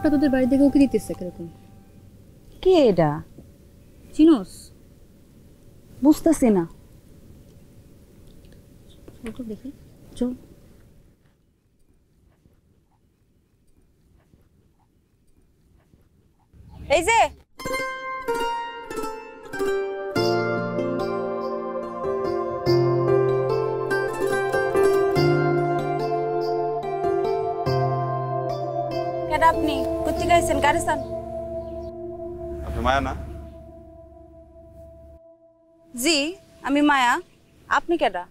লোকটা তোদের বাড়ি থেকে ওকে দিতেছে কিরকম? কে এটা? চিনোস? বুঝতেছি না। দেখি চল। এই যে কেডা আপনি? কোথেকে আইছেন? গাড়ি চান? আপনি মায়া না? জি আমি মায়া। আপনি কেডা?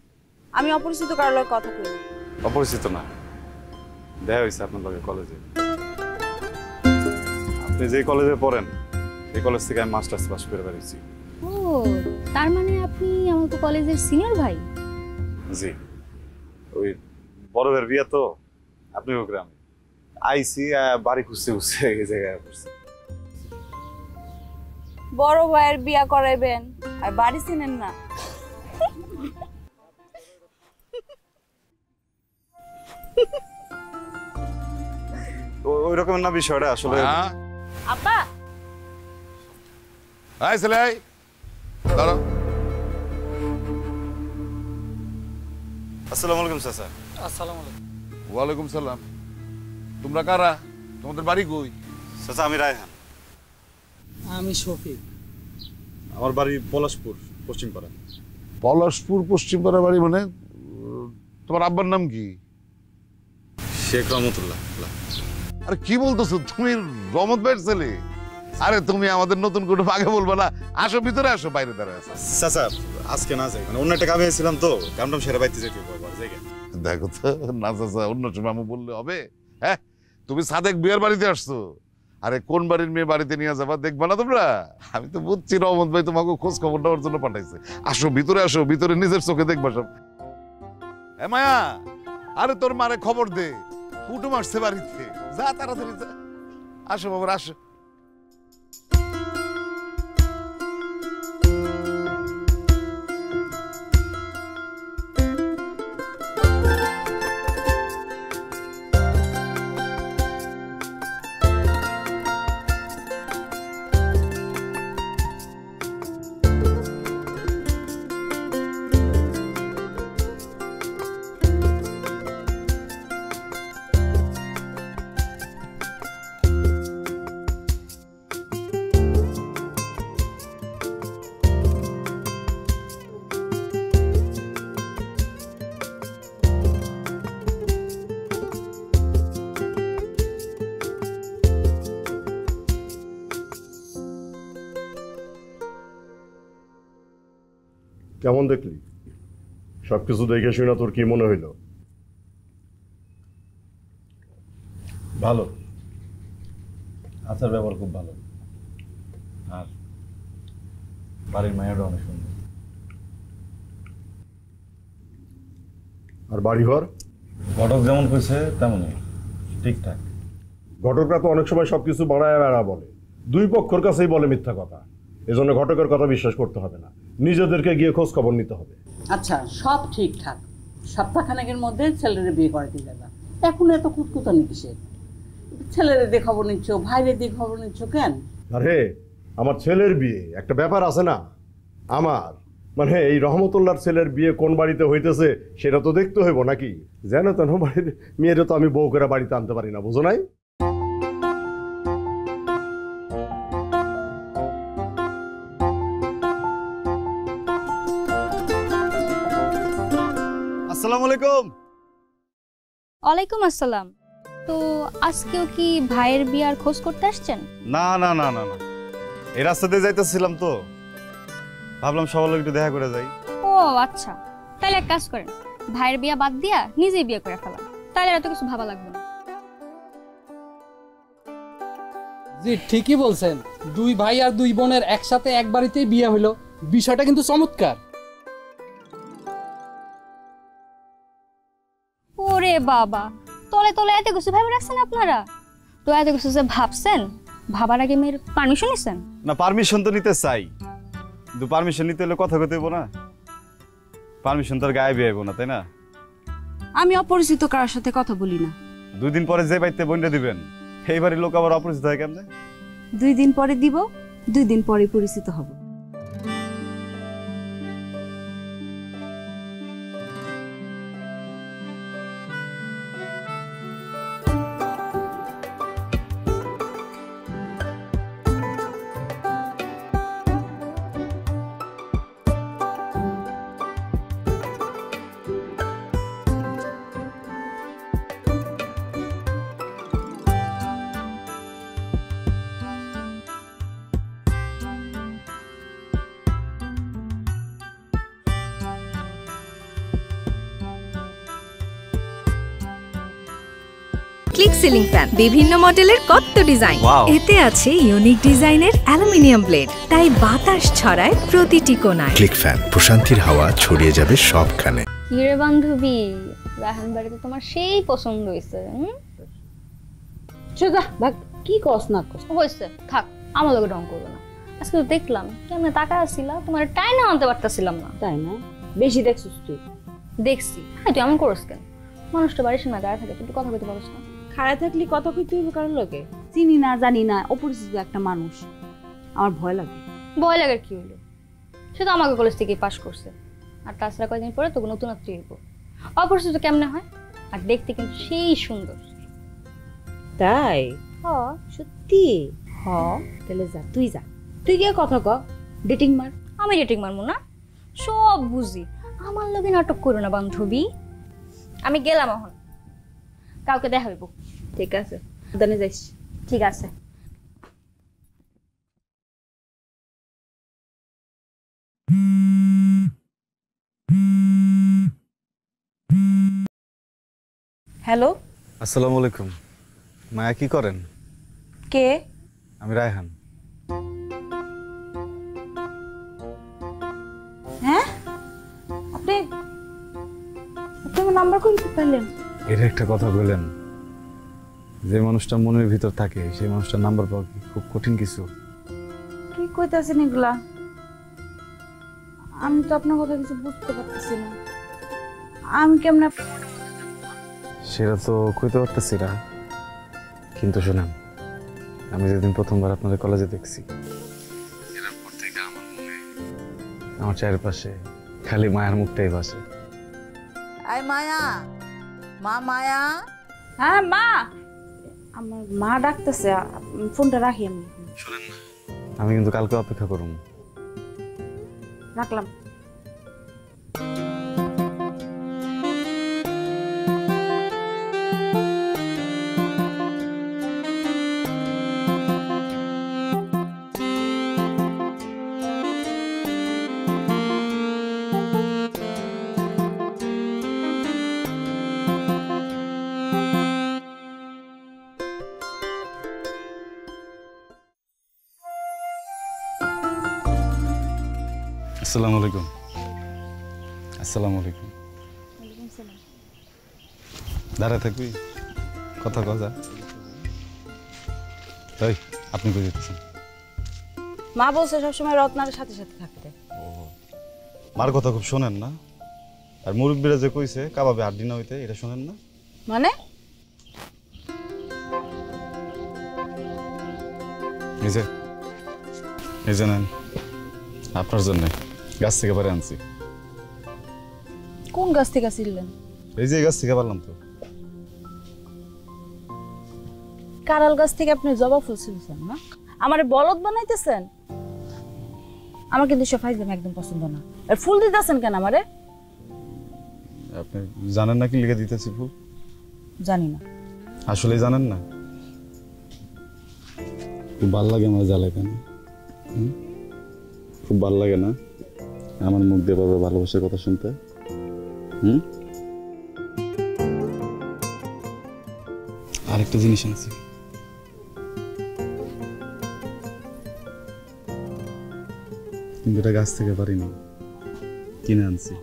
আমি অপরিচিত কারোর লগে কথা কই। অপরিচিত না, দেখা হয়েছে আপনার লগে কলেজে। আপনি যে কলেজে পড়েন এই কলেজ থেকে আমি মাস্টার্স পাস করে বেরিয়েছি। ও, তার মানে আপনি আমাকে কলেজের সিনিয়র ভাই? জি, ওই বড় ভাইয়ের বিয়ে তো আপনিও গ্রামে আইসি, বাড়ি খুঁজতে খুঁজতে এই জায়গায় পড়ছি। বড় ভাইয়ের বিয়া করাইবেন আর বাড়ি চিনেন না? ওই রকম না বিষয়টা আসলে। আব্বা আয় ছেলে আয়, দাঁড়াও। আসসালামু আলাইকুম চাচা। আসসালামু আলাইকুম। ওয়ালাইকুম সালাম। তোমরা কারা? তোমাদের বাড়ি কই? চাচা আমি রায়হান। আমি শফিক। আমার বাড়ি পলাশপুর পশ্চিমপাড়া। পলাশপুর পশ্চিমপাড়া বাড়ি মানে? তোমার আব্বার নাম কি? শেখ রহমতুল্লাহ। আরে কি বলতেছো তুমি? রহমত ভাইয়ের ছেলে? আরে তুমি আমাদের নতুন করে আগে বলবা না? আসো ভিতরে আসো, বাইরে দাঁড়ায় আছো। চাচা আজকে না যাই, মানে অন্য একটা কামে এসেছিলাম তো, কামটাম সেরে বাইতে যেতে হবে। দেখো তো না চাচা, অন্য সময় আমি বললে হবে? হ্যাঁ, তুমি সাদেক বিয়ার বাড়িতে আসছো, আরে কোন বাড়ির মেয়ে বাড়িতে নিয়ে যাবা দেখবা না তোমরা? আমি তো বুঝছি রহমত ভাই তোমাকে খোঁজ খবর নেওয়ার জন্য পাঠাইছে। আসো ভিতরে আসো, ভিতরে নিজের চোখে দেখবা সব। এ মায়া, আরে তোর মারে খবর দে, কুটুম আসছে বাড়িতে, যা তাড়াতাড়ি যা। আসো বাবা আসো। কেমন দেখলি? সবকিছু দেখে শুনে তোর কি মনে হইল? ভালো, আচার ব্যবহার খুব ভালো, আর বাড়ির মায়াটা অনেক সুন্দর। আর বাড়িঘর? ঘটক যেমন কইছে তেমনই ঠিকঠাক। ঘটকরা তো অনেক সময় সবকিছু বাড়ায় বেড়া বলে, দুই পক্ষের কাছেই বলে মিথ্যা কথা। এজন্য ঘটকের কথা বিশ্বাস করতে হবে না, নিজেদেরকে গিয়ে খোঁজ খবর নিতে হবে। আচ্ছা সব ঠিকঠাক, সপ্তাহখানেকের মধ্যে ছেলের বিয়ে করে দিলে না, এখন এত কুতকুতানি কিসের? ছেলের দিয়ে খবর নিচ্ছ, ভাইয়ের দিয়ে খবর নিচ্ছ কেন? আরে আমার ছেলের বিয়ে একটা ব্যাপার আছে না, আমার মানে এই রহমতুল্লাহর ছেলের বিয়ে কোন বাড়িতে হইতেছে সেটা তো দেখতে হইব নাকি? যেন তেন বাড়ির মেয়েরা তো আমি বউ করে বাড়িতে আনতে পারি না, বুঝো নাই? আসসালামু আলাইকুম। ওয়ালাইকুম আসসালাম। তো আজকেও কি ভাইয়ের বিয়ার খোঁজ করতে আসছেন? না না না না না, এই রাস্তা দিয়ে যাইতেছিলাম তো, ভাবলাম সবার লোক একটু দেখা করে যাই। ও আচ্ছা, তাহলে এক কাজ করেন, ভাইয়ের বিয়া বাদ দিয়া নিজেই বিয়ে করে ফেলান, তাহলে এত কিছু ভাবা লাগবে না। জি ঠিকই বলছেন, দুই ভাই আর দুই বোনের একসাথে এক বাড়িতেই বিয়ে হলো, বিষয়টা কিন্তু চমৎকার। ওরে বাবা, তলে তলে এত কিছু ভেবে রাখছেন আপনারা? তো এত কিছু যে ভাবছেন, ভাবার আগে মেয়ের পারমিশন নিছেন? না, পারমিশন তো নিতে চাই, কিন্তু পারমিশন নিতে হলে কথা কইতে হইব না। পারমিশন তো আর গায়ে বিয়ে হইব না, তাই না? আমি অপরিচিত কারোর সাথে কথা বলি না। 2 দিন পরে যে বাইতে বন্ডে দিবেন এই বাড়ির লোক আবার অপরিচিত হয় কেমনে? 2 দিন পরে দিব, 2 দিন পরে পরিচিত হব। ক্লিক সিলিং ফ্যান বিভিন্ন মডেলের কত ডিজাইন, এতে আছে ইউনিক ডিজাইনের অ্যালুমিনিয়াম ব্লেড, তাই বাতাস ছড়ায় প্রতিটি কোণায়। ক্লিক ফ্যান, প্রশান্তির হাওয়া ছড়িয়ে যাবে সবখানে। কিরে বান্ধবী, রায়হান বাড়িতে তোমার সেই পছন্দ হয়েছে? সোজা ভাগ, কি কস না কস হয়েছে, থাক, আমার লোকে রং করবো না। আজকে তো দেখলাম কেমন টাকা আসছিল, তোমার টাইনা আনতে পারতেছিলাম না। তাই না? বেশি দেখছিস তুই? দেখছি। হ্যাঁ, তুই এমন করস কেন? মানুষটা বাড়ির সামনে দাঁড়া থাকে, তুই ককথা বলতে পারছ না? খাড়ায় থাকলে কথা কইতে হইব কারোর লোকে? চিনি না, জানি না, অপরিচিত একটা মানুষ, আমার ভয় লাগে। ভয় লাগার কি হলো? সে তো আমাকে কলেজ থেকে পাশ করছে, আর তাছাড়া কয়েকদিন পরে তোকে নতুন আত্মী হইব। অপরিচিত কেমনে হয়? আর দেখতে কিন্তু সেই সুন্দর। তাই? হ, সত্যি? হ, তাহলে যা, তুই যা, তুই গিয়ে কথা ক, ডেটিং মার। আমি ডেটিং মারবো না? সব বুঝি, আমার লগে নাটক করো না বান্ধবী। আমি গেলাম, এখন কাউকে দেখা হইব। ঠিক আছে, দানে যাইস। ঠিক আছে। হ্যালো, আসসালামু আলাইকুম। মায়া, কি করেন? কে? আমি রায়হান। হ্যাঁ, আপনি আমার নাম্বার কই পেলেন? এর একটা কথা বললেন, যে মানুষটা মনের ভিতর থাকে সেই মানুষটার নাম্বার পাওয়া কি খুব কঠিন কিছু? কি কইতাছেন এগুলা? আমি তো আপনার কথা কিছু বুঝতে পারতেছি না। আমি কেমন? সেটা তো কইতে পারতেছি না, কিন্তু শোনেন, আমি যেদিন প্রথমবার আপনাদের কলেজে দেখছি, এরপর থেকে আমার মনে, আমার চারপাশে খালি মায়ের মুখটাই ভাসে। আয় মায়া, মা মায়া। হ্যাঁ মা, আমার মা ডাকতেছে, ফোনটা রাখি আমি। শোনেন না, আমি কিন্তু কালকে অপেক্ষা করুন। রাখলাম। আসসালামু আলাইকুম। আসসালামু আলাইকুম। দাঁড়ায় থাকবি, কথা কথা। তাই আপনি কই যেতেছেন? মা বলছে সবসময় রত্নার সাথে সাথে থাকতে। মার কথা খুব শোনেন না? আর মুরব্বীরা যে কইছে কাবাবে হাড্ডি না হইতে, এটা শোনেন না? মানে? এই যে নেন, আপনার জন্য গাছ থেকে পারে আনছি। কোন গাছ থেকে ছিলেন? এই যে গাছ থেকে পারলাম তো। কারাল গাছ থেকে আপনি জবা ফুল ছিলছেন না? আমারে বলদ বানাইতেছেন? আমার কিন্তু সব ফাইজলাম একদম পছন্দ না। আর ফুল দিতেছেন কেন আমারে? আপনি জানেন না কি লিখে দিতেছি ফুল? জানি না। আসলে জানেন না? খুব ভাল লাগে আমার জ্বালা কেন? খুব ভাল লাগে না আমার মুখ দিয়ে বাবা ভালোবাসার কথা শুনতে? আরেকটা জিনিস আনছি, কিন্তু এটা গাছ থেকে পারিনি, কিনে আনছি।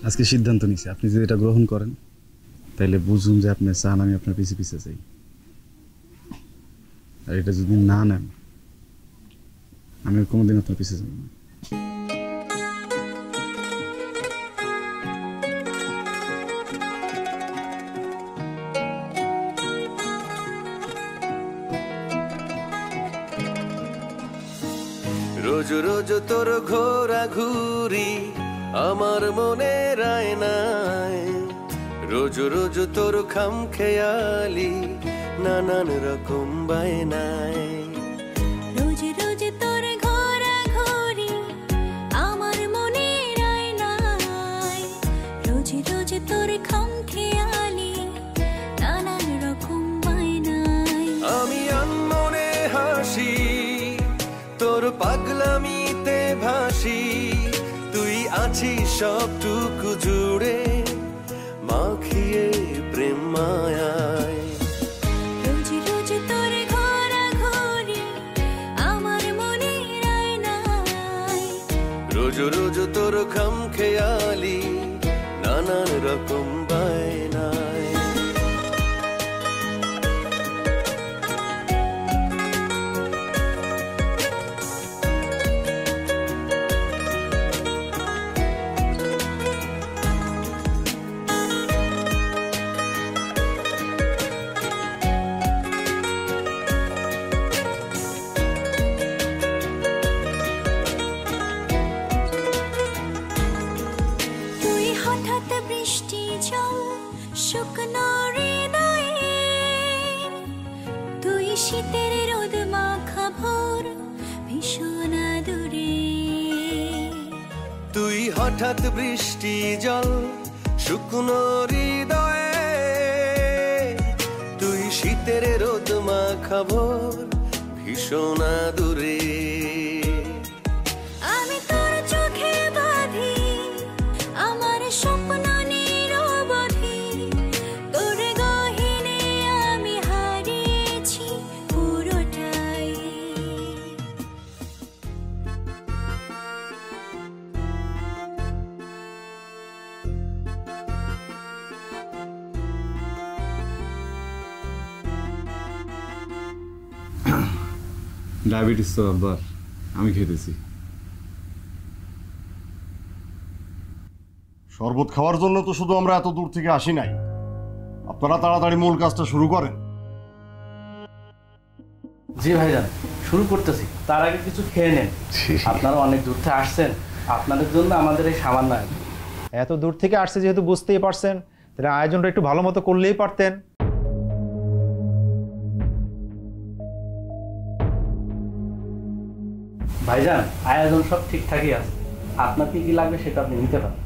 আজকে সিদ্ধান্ত নিছি, আপনি যদি এটা গ্রহণ করেন তাইলে বুঝুন যে আপনি চান আমি আপনার পিছে পিছে চাই। আর এটা যদি না নেন, আমি কোনোদিন আপনার পিছে যাব না। রোজ রোজ তোর ঘোরা ঘুরি আমার মনে রায়নায়, রোজ রোজ তোর খাম খেয়ালি নানান রকম বায়নায়। রোজ রোজ তোর ঘোরা ঘুরি আমার মনে রায়নায়, রোজ রোজ তোর খাম খেয়ালি নানান রকম বায়নায়। আমি আনমনে হাসি তোর পাগলামিতে ভাসি, তুই আছিস সবটুকু জুড়ে মাখিয়ে প্রেম মায়ায়। রোজ রোজ তোর ঘোরা ঘুরি আমার মনে রায়নায়, রোজ রোজ তোর খাম খেয়ালি নানান রকম বায়নায়। তুই হঠাৎ বৃষ্টি জল শুকনো হৃদয়ে, তুই শীতের রোদ মাখা ভোর ভীষণ দূরে। তুই হঠাৎ বৃষ্টি জল শুকনো হৃদয়ে, তুই শীতের রোদ মাখা ভোর ভীষণ দূরে। আমি তোর চোখে বাঁধি আমার স্বপ্ন নিরবধি, তোর গহীনে আমি হারিয়েছি পুরোটাই। ডায়াবেটিস তো আব্বার, আমি খেতেছি। শরবত খাওয়ার জন্য তো শুধু আমরা এত দূর থেকে আসি নাই, আপনারা তাড়াতাড়ি মূল কাজটা শুরু করেন। জি ভাইজান, শুরু করতেছি। তার আগে কিছু খেয়ে নেন, আপনারা অনেক দূর থেকে আসছেন, আপনাদের জন্য আমাদের এই সামান্য আয়োজন। এত দূর থেকে আসছে যেহেতু বুঝতেই পারছেন, তাহলে আয়োজনটা একটু ভালো মতো করলেই পারতেন। ভাইজান, আয়োজন সব ঠিকঠাকই আছে, আপনার কি কি লাগবে সেটা আপনি নিতে পারেন।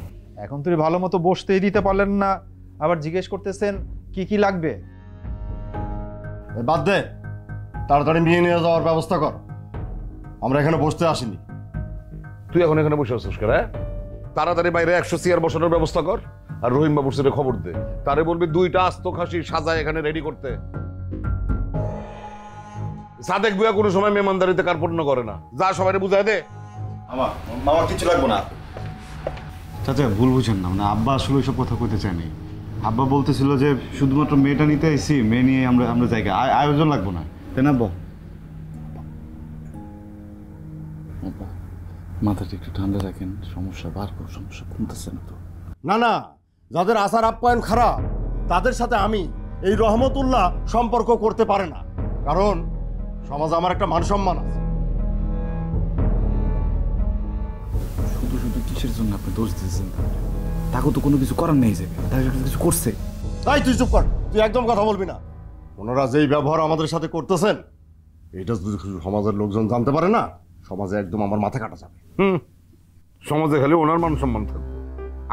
এখন তুই ভালো মতো বসতেই দিতে পারলেন না, আবার জিজ্ঞেস করতেছেন কি কি লাগবে। বাদ দে, তাড়াতাড়ি নিয়ে নিয়ে যাওয়ার ব্যবস্থা কর। আমরা এখানে বসতে আসিনি। তুই এখন এখানে বসে আছিস কেন? তাড়াতাড়ি বাইরে 100 চেয়ার বসানোর ব্যবস্থা কর, আর রহিম বাবুর সাথে খবর দে, তারে বলবি 2টা আস্ত খাসি সাজায় এখানে রেডি করতে। সাদেক বুয়া কোনো সময় মেহমানদারিতে কার্পণ্য করে না, যা সবাই বুঝাই দে। মামা কিছু লাগবো না। চাচা ভুল বুঝেন না, মানে আব্বা আসলে ওইসব কথা কইতে চায়নি। আব্বা বলতেছিল যে শুধুমাত্র মেয়েটা নিতে আইছি, মেয়ে নিয়ে আমরা জায়গা আয়োজন লাগবো না, তাই না আব্বা? মাথাটা একটু ঠান্ডা রাখেন, সমস্যা বাড়বো, সমস্যা কমতেছে না তো। না না, যাদের আচার আপ্যায়ন খারাপ তাদের সাথে আমি এই রহমতুল্লাহ সম্পর্ক করতে পারে না, কারণ সমাজে আমার একটা মান সম্মান আছে। শুধু শুধু কিসের জন্য আপনি দোষ দিয়েছেন? তাকে তো কোনো কিছু করার নেই, যে তাকে কিছু করছে। তাই তুই চুপ কর, তুই একদম কথা বলবি না। ওনারা যেই ব্যবহার আমাদের সাথে করতেছেন, এটা যদি সমাজের লোকজন জানতে পারে না, সমাজে একদম আমার মাথা কাটা যাবে। সমাজে খালি ওনার মান সম্মান থাকবে,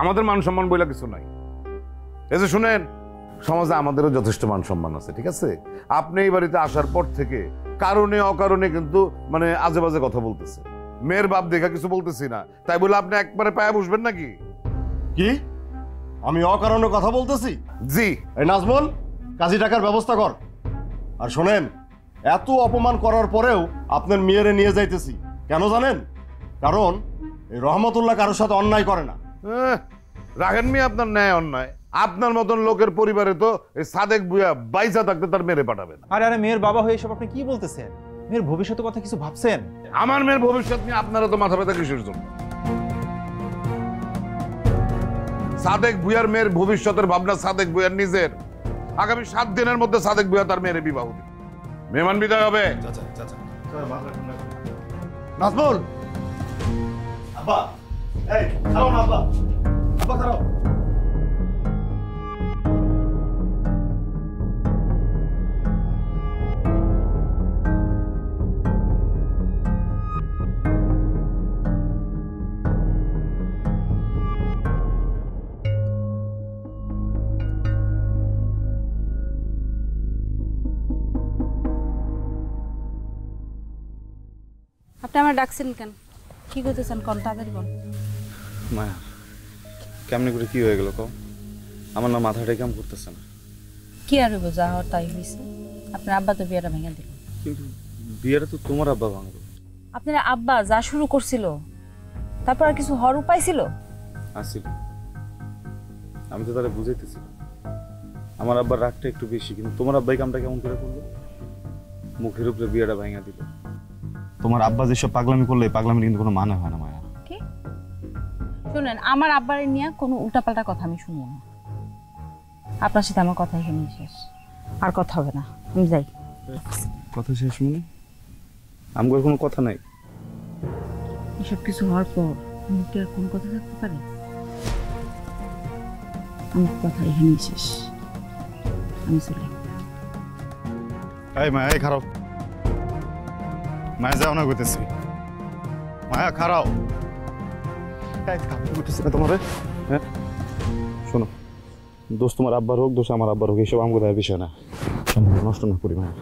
আমাদের মান সম্মান বইলা কিছু নাই। এই যে শুনেন, সমাজে আমাদেরও যথেষ্ট মান সম্মান আছে, ঠিক আছে? আপনি এই বাড়িতে আসার পর থেকে কারণে অকারণে কিন্তু মানে আজে বাজে কথা বলতেছে। মেয়ের বাপ দেখা কিছু বলতেছি না, তাই বলে আপনি একবারে পায়ে বসবেন নাকি? কি আমি অকারণে কথা বলতেছি? জি। এই নাজমুল, কাজী টাকার ব্যবস্থা কর। আর শোনেন, এত অপমান করার পরেও আপনার মেয়েরে নিয়ে যাইতেছি কেন জানেন? কারণ এই রহমতুল্লাহ কারোর সাথে অন্যায় করে না। রাখেন মি আপনার ন্যায় অন্যায়। আপনার মতন লোকের পরিবারে তো এই সাদেক বুয়া বাইজা থাকতে তার মেরে পাঠাবেন। আরে আরে, মেয়ের বাবা হয়ে এসব আপনি কি বলতেছেন? মেয়ের ভবিষ্যতের কথা কিছু ভাবছেন? আমার মেয়ের ভবিষ্যৎ নিয়ে আপনারা তো মাথা ব্যথা কিসের জন্য? সাদেক ভুঁইয়ার মেয়ের ভবিষ্যতের ভাবনা সাদেক ভুঁইয়ার নিজের। আগামী 7 দিনের মধ্যে সাদেক ভুঁইয়া তার মেয়ের বিবাহ দিবে। মেহমান বিদায় হবে। নাজমুল, আব্বা এই খাও না আব্বা, আব্বা খাও। আপনি আমার ডাকছেন কেন? কি করতেছেন কোন তাদের বল। মায়া কেমনে করে কি হয়ে গেল কও? আমার না মাথাটাই কাম করতেছে না। কি আর হইব, যা হওয়ার তাই হয়েছে। আপনার আব্বা তো বিয়েটা ভেঙে দিল। কিন্তু বিয়েটা তো তোমার আব্বা ভাঙলো। আপনার আব্বা যা শুরু করছিল তারপর আর কিছু হওয়ার উপায় ছিল? আসছিল, আমি তো তারা বুঝাইতেছিলাম। আমার আব্বার রাগটা একটু বেশি, কিন্তু তোমার আব্বাই কামটা কেমন করে করলো? মুখের উপরে বিয়েটা ভাঙা দিল। তোমার আব্বা যেসব পাগলামি করলে, পাগলামি কিন্তু কোনো মানে হয় না মায়া। কি শুনেন, আমার আব্বার নিয়ে কোনো উল্টাপাল্টা কথা আমি শুনবো না। আপনার সাথে আমার কথা এখানেই শেষ, আর কথা হবে না। আমি যাই। কথা শেষ মানে? আমার কোনো কথা নাই। এসব কিছু হওয়ার পর মুখে আর কোনো কথা থাকতে পারে? আমার কথা এখানেই শেষ, আমি চলে। এই মায়া, এই খারাপ মায়া, যাও না করতেছি। মায়া খারাও তোমার। হ্যাঁ শোনো, দোষ তোমার আব্বার হোক, দোষ আমার আব্বার হোক, এইসব আমার কোথায় বিষয় না। সম্পর্ক নষ্ট না করি মায়া,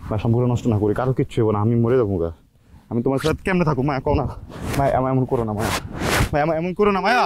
মায়া সম্পর্ক নষ্ট না করি, কারো কিচ্ছু হবো না। আমি মরে যাবো গা, আমি তোমার সাথে কেমনে থাকবো? মায়া কও না, মায়া আমার এমন করো না মায়া, মায়া আমার এমন করো না মায়া।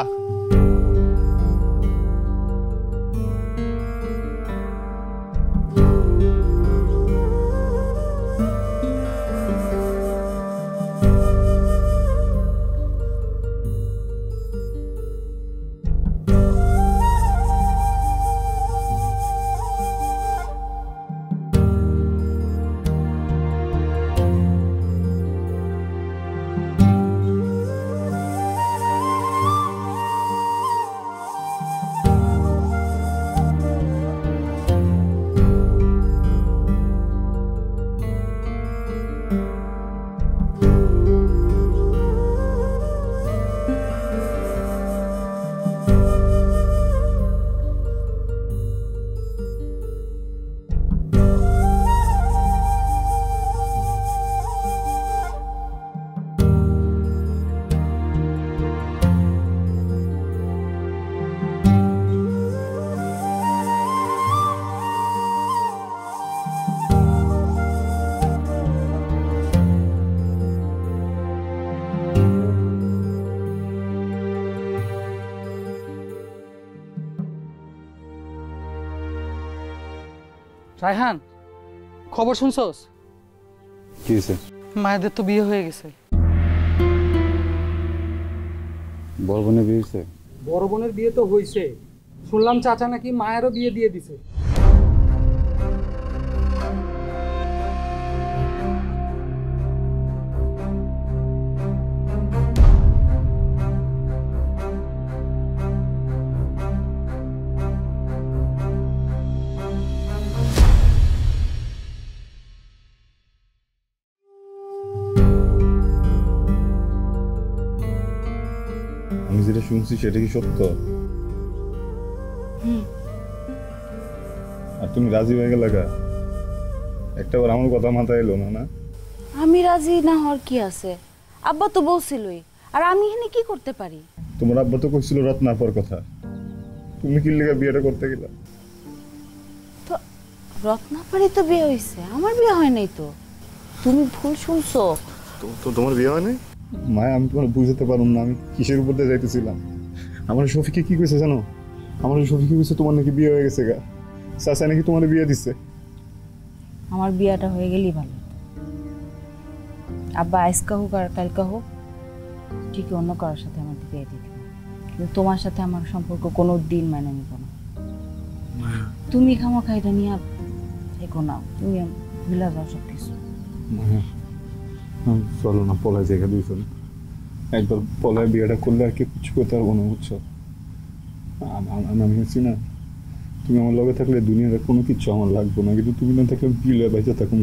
রায়হান, খবর শুনছস? কি হয়েছে? মায়েদের তো বিয়ে হয়ে গেছে। বড় বোনের বিয়ে হয়েছে? বড় বোনের বিয়ে তো হয়েছে, শুনলাম চাচা নাকি মায়েরও বিয়ে দিয়ে দিছে। আমি যেটা শুনছি সেটা কি সত্য? আর তুমি রাজি হয়ে গেলে? একটাবার আমার কথা মাথায় এলো না? না আমি রাজি না হওয়ার কি আছে? আব্বা তো বলছিলই, আর আমি এখানে কি করতে পারি? তোমার আব্বা তো কইছিল রত্নাপর কথা, তুমি কি লেগে বিয়েটা করতে গেলা? তো রত্নাপাড়ি তো বিয়ে হয়েছে, আমার বিয়ে হয় নাই তো। তুমি ভুল শুনছো। তো তোমার বিয়ে হয় নাই? মায়া, আমি তোমার বুঝতে পারুম না আমি কিসের উপর দিয়ে যাইতেছিলাম। আমার শফিকে কি কইছে জানো? আমার শফিকে কইছে তোমার নাকি বিয়ে হয়ে গেছে গা, চাচা নাকি তোমার বিয়ে দিচ্ছে। আমার বিয়েটা হয়ে গেলেই ভালো। আব্বা আজকা হোক আর কালকা হোক, ঠিকই অন্য কারোর সাথে আমার বিয়ে দিয়ে দিবে, কিন্তু তোমার সাথে আমার সম্পর্ক কোনো দিন মেনে নিব না। তুমি খামাখা এটা নিয়ে থেকো না, তুমি ভুলে যাও সব কিছু। চলো না পলায় জায়গা দুইজন, একবার পলায় বিয়েটা করলে আর কি কিছু করতে পারবো না, বুঝছো? আমি হচ্ছি না, তুমি আমার লগে থাকলে দুনিয়ার কোনো কিছু আমার লাগবো না, কিন্তু তুমি না থাকলে বিলে বাইচা থাকুন।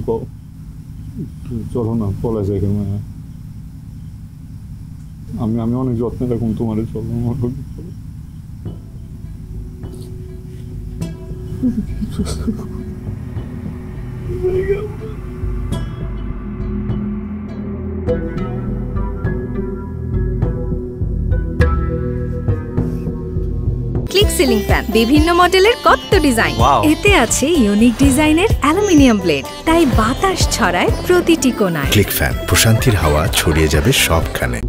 চলো না পলায় জায়গা মায়া। আমি অনেক যত্নে রাখুন তোমার চলো আমার ক্লিক সিলিং ফ্যান বিভিন্ন মডেলের কত ডিজাইন এতে আছে ইউনিক ডিজাইনের অ্যালুমিনিয়াম ব্লেড তাই বাতাস ছড়ায় প্রতিটি কোণায় ক্লিক ফ্যান প্রশান্তির হাওয়া ছড়িয়ে যাবে সবখানে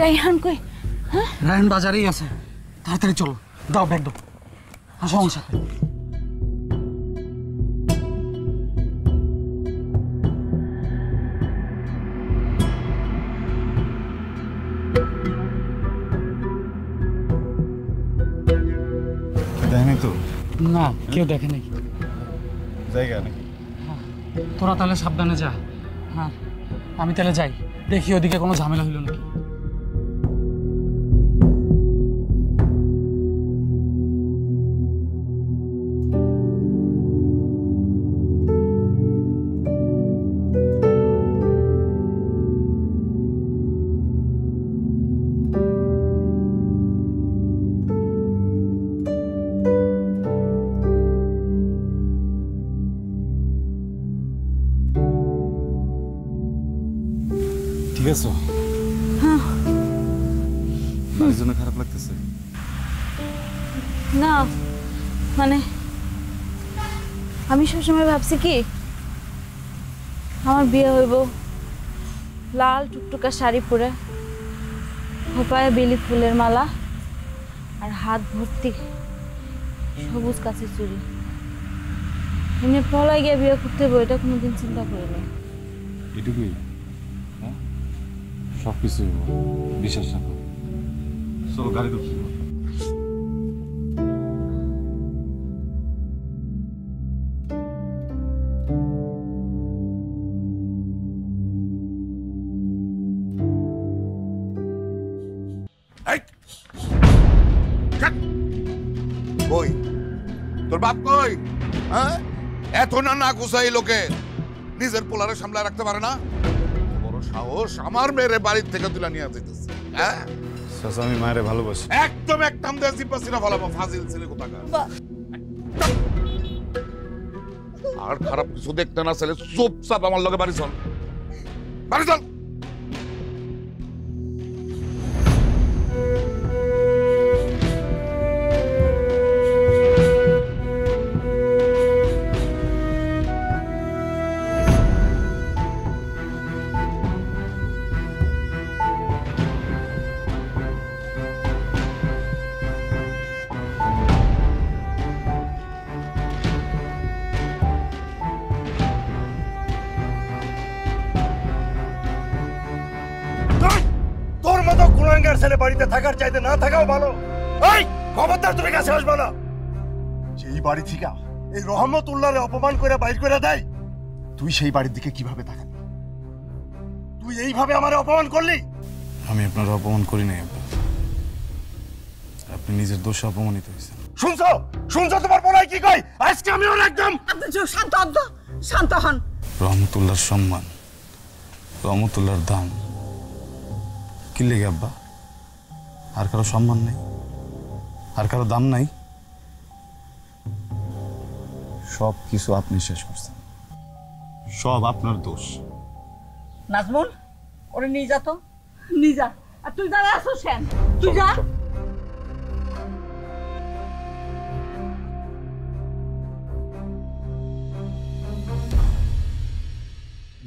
রায়হান কই? হ্যাঁ রায়হান বাজারেই আছে, তাড়াতাড়ি চলো, দাও ব্যাগ দাও, আসো আমার সাথে। দেখেনি তো? না কেউ দেখে নাই। জায়গা নাকি? তোরা তাহলে সাবধানে যা। হ্যাঁ আমি তাহলে যাই, দেখি ওদিকে কোনো ঝামেলা হইল নাকি। ঠিক আছে? বাড়ির জন্য খারাপ লাগতেছে? না মানে আমি সবসময় ভাবছি কি আমার বিয়ে হইব লাল টুকটুকা শাড়ি পরে, খোপায় বেলি ফুলের মালা আর হাত ভর্তি সবুজ কাঁচের চুড়ি। এমনি পলাই গিয়ে বিয়ে করতে হবে এটা কোনোদিন চিন্তা করিনি। এটুকুই? সব কিছু বিশ্বাস রাখো। চলো গাড়ি ঢুকছি। কই তোর বাপ কই? হ্যাঁ এত না গুছাই লোকে নিজের পোলারে সামলায় রাখতে পারে না? বড় সাহস আমার মেয়েরে বাড়ির থেকে তুলে নিয়ে যেতেছে। হ্যাঁ চাচা আমি মায়েরে ভালোবাসি। একদম একদম দিয়ে জিব্বাসি না ফলাবো, ফাজিল ছেলে কোথাকার। আর খারাপ কিছু দেখতে না ছেলে চুপচাপ আমার লগে বাড়ি চল, বাড়ি চল। ছেলে বাড়িতে থাকার চাইতে না থাকাও ভালো। এই খবরদার তুমি কাছে আসবে না। যেই বাড়ি থেকে এই রহমতুল্লাহরে অপমান করে বাইর করে দেয়, তুই সেই বাড়ির দিকে কিভাবে তাকাবি? তুই এইভাবে আমারে অপমান করলি। আমি আপনার অপমান করি নাই আব্বা, আপনি নিজের দোষে অপমানিত হয়েছেন। শুনছো শুনছো তোমার বলাই কি কই? আজকে আমি ওর একদম শান্ত হন। রহমতুল্লাহর সম্মান, রহমতুল্লাহর দাম কি লেগে আব্বা? আর কারো সম্মান নেই, আর কারো দাম নাই? সব কিছু আপনি শেষ করছেন, সব আপনার দোষ। নাজমুল ওরে নিয়ে যা তো, নিয়ে যা। আর তুই দাঁড়া আসো সেন, তুই যা।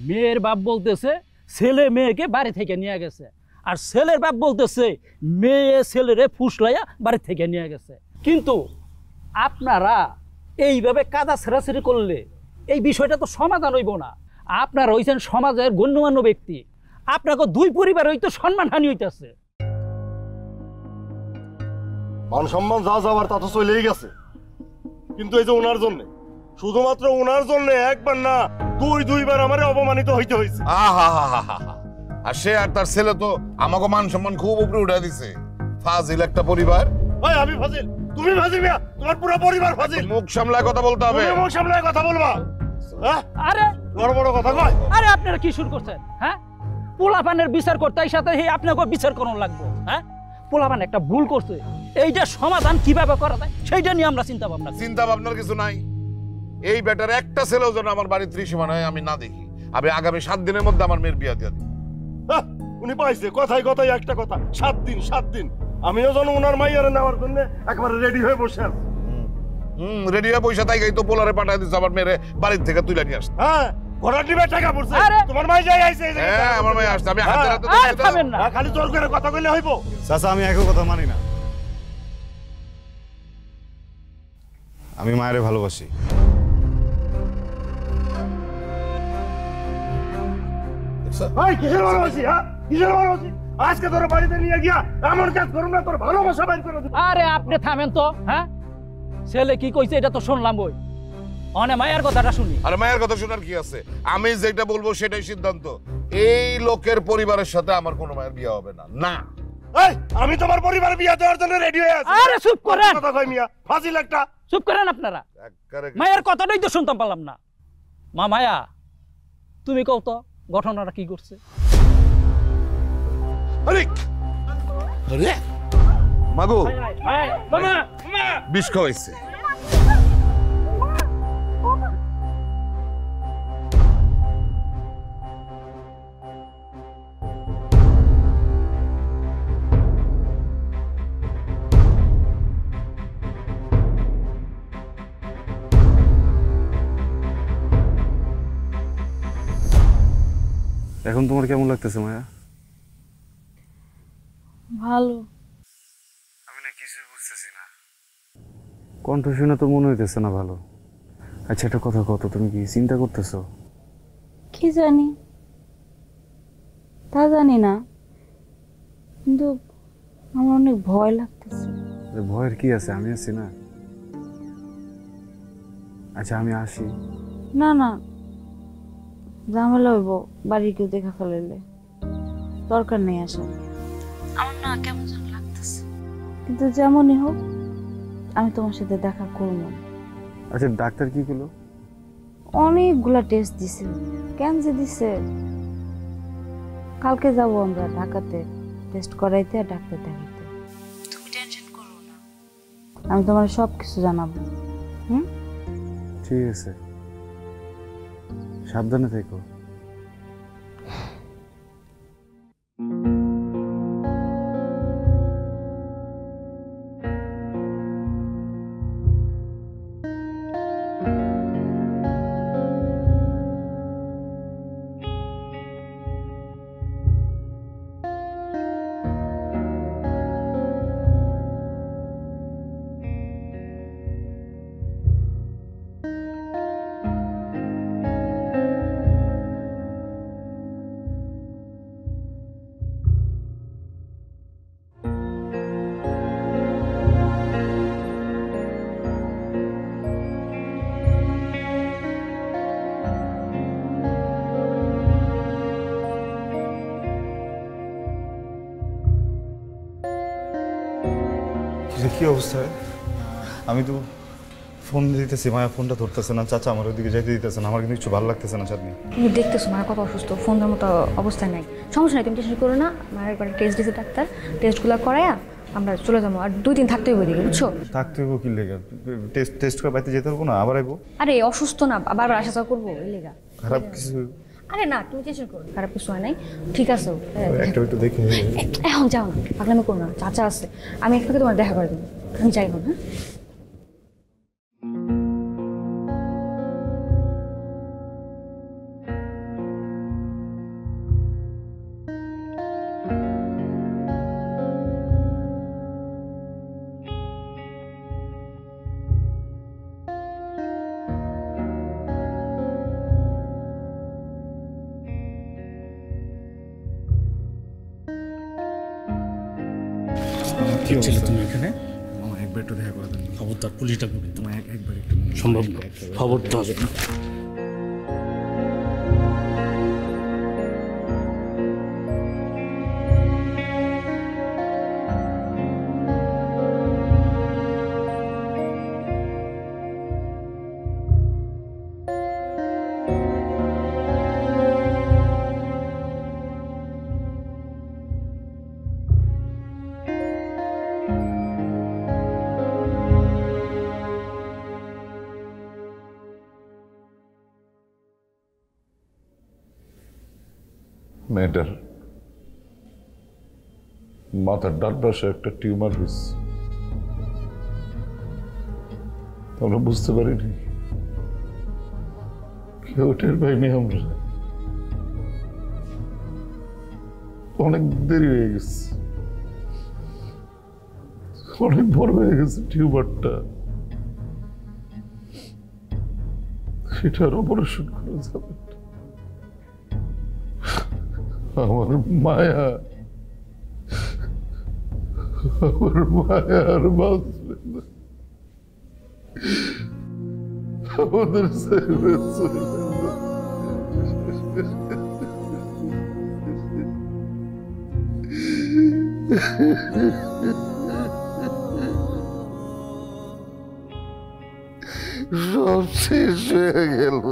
মেয়ের বাপ বলতেছে ছেলে মেয়েকে বাড়ি থেকে নিয়ে গেছে, আর ছেলের বাপ বলতেছে মেয়ে ছেলেরে ফুসলাইয়া বাড়ি থেকে নিয়ে গেছে। কিন্তু আপনারা এইভাবে কাদা ছেড়াছেড়ি করলে এই বিষয়টা তো সমাধান হইব না। আপনার হইছেন সমাজের গণ্যমান্য ব্যক্তি, আপনাকে দুই পরিবার হইতো সম্মানহানি হইতেছে। মান সম্মান যা যাওয়ার তা তো চলেই গেছে, কিন্তু এই যে ওনার জন্য, শুধুমাত্র ওনার জন্য একবার না দুইবার আমারে অপমানিত হইতে হয়েছে। আর সে আর তার ছেলে তো আমাকে মান সম্মান খুব উপরে উঠে দিছে। ফাজিল একটা পরিবার। ওই আমি ফাজিল, তুমি ফাজিল মিয়া, তোমার পুরো পরিবার ফাজিল। মুখ সামলায় কথা বলতে হবে। তুমি মুখ সামলায় কথা বলবা। আরে বড় বড় কথা কয়। আরে আপনারা কি শুরু করছেন? হ্যাঁ, পোলাপানের বিচার করতে এই সাথে আপনাকে বিচার করুন লাগবে। হ্যাঁ, পোলাপান একটা ভুল করছে, এইটা সমাধান কিভাবে করা যায় সেইটা নিয়ে আমরা চিন্তা ভাবনার কিছু নাই। এই বেটার একটা ছেলেও যেন আমার বাড়ির ত্রিসীমানায় আমি না দেখি। আমি আগামী 7 দিনের মধ্যে আমার মেয়ের বিয়া দিয়ে দিব। উনি পাইছে কথাই কথাই একটা কথা, 7 দিন। আমিও যেন ওনার মাইয়ারে নেওয়ার জন্য একবারে রেডি হয়ে বসে আছি। রেডি হয়ে পয়সা তাই তো পোলারে পাঠায় দিচ্ছে আমার মেয়েরে বাড়ির থেকে তুলে নিয়ে আসছে। হ্যাঁ, ঘোড়া টিপে টাকা পড়ছে। তোমার মাই যাই আইছে। হ্যাঁ, আমার মাই আসছে। আমি হাতে হাতে খাবেন না, খালি জোর করে কথা কইলে হইব। চাচা, আমি একই কথা মানি না। আমি মায়েরে ভালোবাসি। কিসের ভালোবাসি? হ্যাঁ, কিসের ভালোবাসি? আজকে তোর বাড়িতে নিয়ে গিয়া এমন কাজ করুন না, তোর ভালোবাসা বাইর করে দেব। আরে আপনি থামেন তো। হ্যাঁ, ছেলে কি কইছে এটা তো শুনলাম। ওই অনে মায়ের কথাটা শুনি। আরে মায়ের কথা শোনার কি আছে? আমি যেটা বলবো সেটাই সিদ্ধান্ত। এই লোকের পরিবারের সাথে আমার কোনো মায়ের বিয়ে হবে না। না, এই আমি তোমার পরিবারে বিয়ে দেওয়ার জন্য রেডি হয়ে আছি। আরে চুপ করেন। কথা কই মিয়া, ফাজিল একটা। চুপ করেন আপনারা। মায়ের কথাটাই তো শুনতে পারলাম না। মা মায়া, তুমি কও তো ঘটনাটা কি করছে? আরে আরে মাগো, মামা বিষ খাওয়াইছে। এখন তোমার কেমন লাগতেছে মায়া? ভালো। আমি না কিছু বুঝতেছি না, কণ্ঠ শুনে তো মনে হইতেছে না ভালো। আচ্ছা, একটা কথা কত, তুমি কি চিন্তা করতেছো? কি জানি, তা জানি না, কিন্তু আমার অনেক ভয় লাগতেছে। ভয়ের কি আছে, আমি আছি না। আচ্ছা, আমি আসি। না না, ঝামেলা হইব, বাড়ির কেউ দেখা ফেলাইলে। দরকার নেই আসা। আমার না কেমন যেন লাগতেছে, কিন্তু যেমনই হোক আমি তোমার সাথে দেখা করব। আচ্ছা, ডাক্তার কি করলো? অনেকগুলা টেস্ট দিছে। কেন যে দিছে, কালকে যাব আমরা ঢাকাতে টেস্ট করাইতে আর ডাক্তার দেখাইতে। তুমি টেনশন করো না, আমি তোমার সব কিছু জানাবো। ঠিক আছে, সাবধানে থেকো। কি অবস্থা? আমি তো ফোন দিতেছি, মায়া ফোনটা ধরতেছে না। চাচা আমার ওইদিকে যাইতে দিতেছে না। আমার কিন্তু কিছু ভালো লাগতেছে না। চাঁদনি, তুমি দেখতেছো মায়ের কত অসুস্থ, ফোন দেওয়ার মতো অবস্থায় নাই। সমস্যা নাই, তুমি টেনশন করো না। মায়ের একবার টেস্ট দিয়েছে ডাক্তার, টেস্টগুলো করায়া আমরা চলে যাবো। আর 2 দিন থাকতে হবে ওইদিকে, বুঝছো? থাকতে হইব কি লেগে? টেস্ট করে বাইতে যেতে পারবো না? আবার আইবো? আরে অসুস্থ না, বারবার আসা যাওয়া করবো এই লেগা। খারাপ কিছু? আরে না, তুমি টেনশন করো, খারাপ কিছু হয় নাই, ঠিক আছে। একটা একটু দেখে এখন যাও না, পাগলামি করো না, চাচা আছে, আমি একটু তোমার দেখা করে দেবো। আমি যাই না। হ্যাঁ, ছিলে তুমি এখানে? মামা একবার একটু দেখা করে দেন। খবরদার পুলিশ ডাকবো কিন্তু। তোমার একবার একটু সম্ভব না, খবরদার। মেয়েটার মাথার ডান পাশে একটা টিউমার হয়েছে, আমরা বুঝতে পারিনি, কেউ টের পাইনি। আমরা অনেক দেরি হয়ে গেছে, অনেক বড় হয়ে গেছে টিউমারটা, সেটার অপারেশন করা যাবে। আমার মায়া, আমার মায়া আর বাঁচবে না, আমাদের ছেড়ে চলে সব শেষ হয়ে গেল।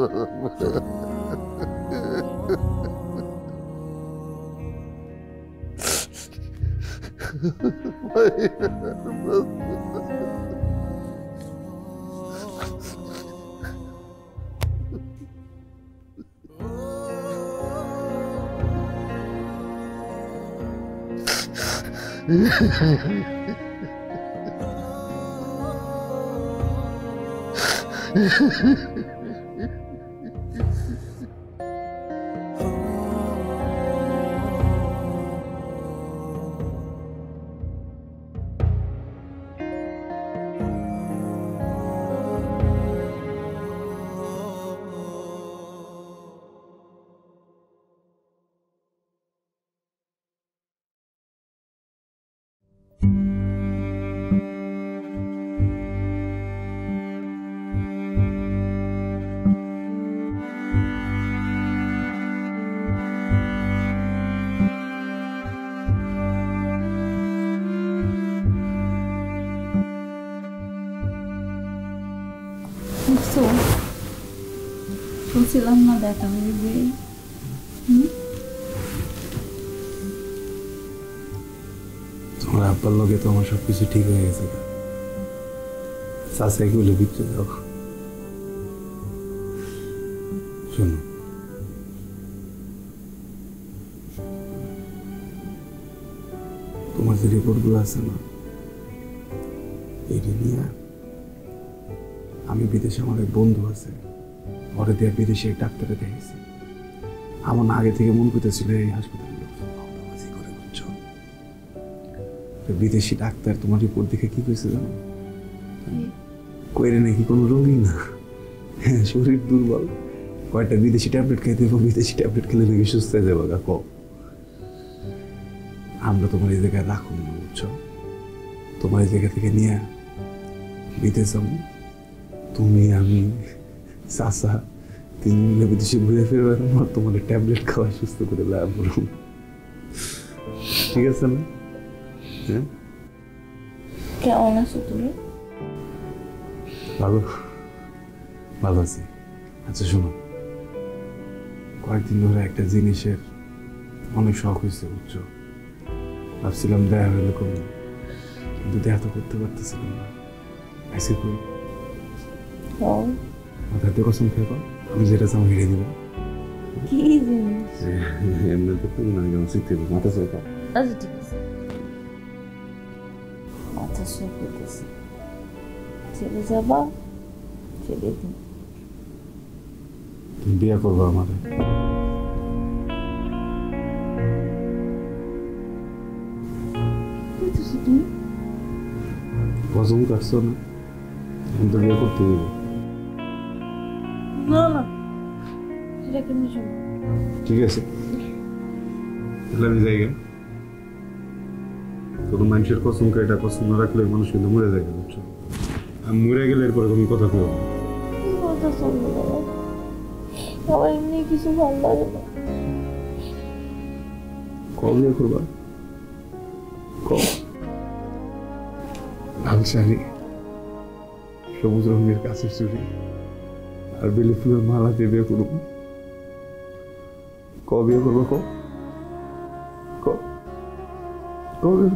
বলছিলাম না দেখা হইবে। তোমার আব্বার লগে তো আমার সবকিছু ঠিক হয়ে গেছে। চাষা এগুলো বিক্রি যাও। শোনো, তোমার যে রিপোর্টগুলো আছে না, এই নিয়ে আমি বিদেশে, আমার এক বন্ধু আছে, ওরে দিয়ে বিদেশে ডাক্তারে দেখেছি। আমার না আগে থেকে মন করতেছিল এই হাসপাতালে করে, বুঝছো? বিদেশি ডাক্তার তোমার রিপোর্ট দেখে কি কইছে জানো? কইরে নাকি কোনো রোগী না, হ্যাঁ শরীর দুর্বল, কয়েকটা বিদেশি ট্যাবলেট খাইতে হবে, বিদেশি ট্যাবলেট খেলে নাকি সুস্থ হয়ে যাবে। গা কম আমরা তোমার এই জায়গায় রাখুন না, বুঝছো? তোমার এই জায়গা থেকে নিয়ে বিদেশ যাবো, তুমি আমি চাষা তিন মিলে বিদেশে ঘুরে ফিরবে, তোমার ট্যাবলেট খাওয়া সুস্থ করে লাভ। ঠিক আছে না? হ্যাঁ, কেমন আছো তুমি? ভালো, ভালো আছি। আচ্ছা শোনো, কয়েকদিন ধরে একটা জিনিসের অনেক শখ হয়েছে, বুঝছো? ভাবছিলাম দেখা হইলে কমে, কিন্তু দেখা তো করতে পারতেছিলাম না। আইসি কই মাথায় তো কসম খেয়ে পাও, আমি যেটা চাও হেরে দিব। কি জিনিস? এমনি তো কোনো না, যেমন শিখতে হবে, মাথা চেয়ে পাও। আচ্ছা ঠিক আছে, মাথা চেয়ে পেতেছি, চলে যাবা, চলে দিন। তুমি বিয়ে করবো আমারে? তুমি কসম কাটছো না, আমি তো বিয়ে করতে দিব। না না, সেটা কেমনি শুনো? ঠিক আছে, তাহলে আমি যাই। কোনো মানুষের কসম এটা কসম না রাখলে মানুষ কিন্তু মরে যায়, বুঝছো? আমি মরে গেলে এরপরে তুমি কথা কেউ কথা শুনবো না, আমার এমনি কিছু ভালো লাগে না। কল দিয়ে করবা, কল লাল শাড়ি, সবুজ রঙের কাছের চুড়ি আর বেলি ফুলের মালা দিয়ে বিয়ে করব। কবে বিয়ে করবো? কবে?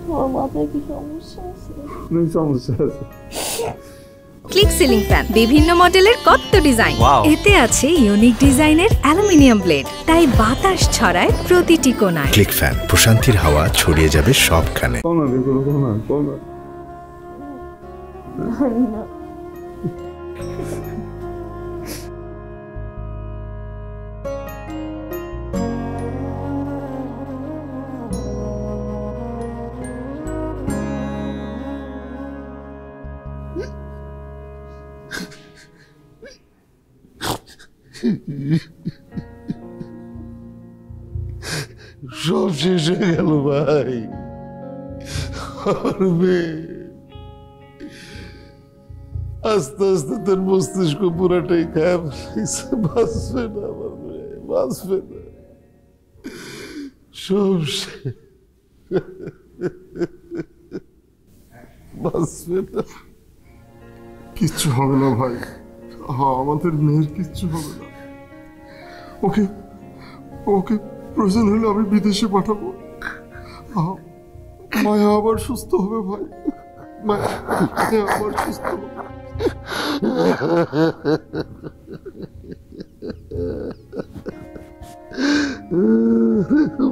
তোমার মাথায় কি সমস্যা আছে? সমস্যা আছে। ক্লিক সিলিং ফ্যান, বিভিন্ন মডেলের কত ডিজাইন, এতে আছে ইউনিক ডিজাইনের অ্যালুমিনিয়াম ব্লেড, তাই বাতাস ছড়ায় প্রতিটি কোণায়। ক্লিক ফ্যান, প্রশান্তির হাওয়া ছড়িয়ে যাবে সবখানে। সব শেষ হয়ে গেল ভাই। আমার মেয়ে আস্তে আস্তে তার মস্তিষ্ক পুরাটাই খায় ফেলেছে। বাঁচবে না আমার মেয়ে, বাঁচবে না, সব বাঁচবে না। কিচ্ছু হবে না ভাই, আমাদের মেয়ের কিচ্ছু হবে না। ওকে ওকে প্রয়োজন হলে আমি বিদেশে পাঠাবো। মায়া আবার সুস্থ হবে ভাই, মায়া আবার সুস্থ হবে।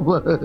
মায়া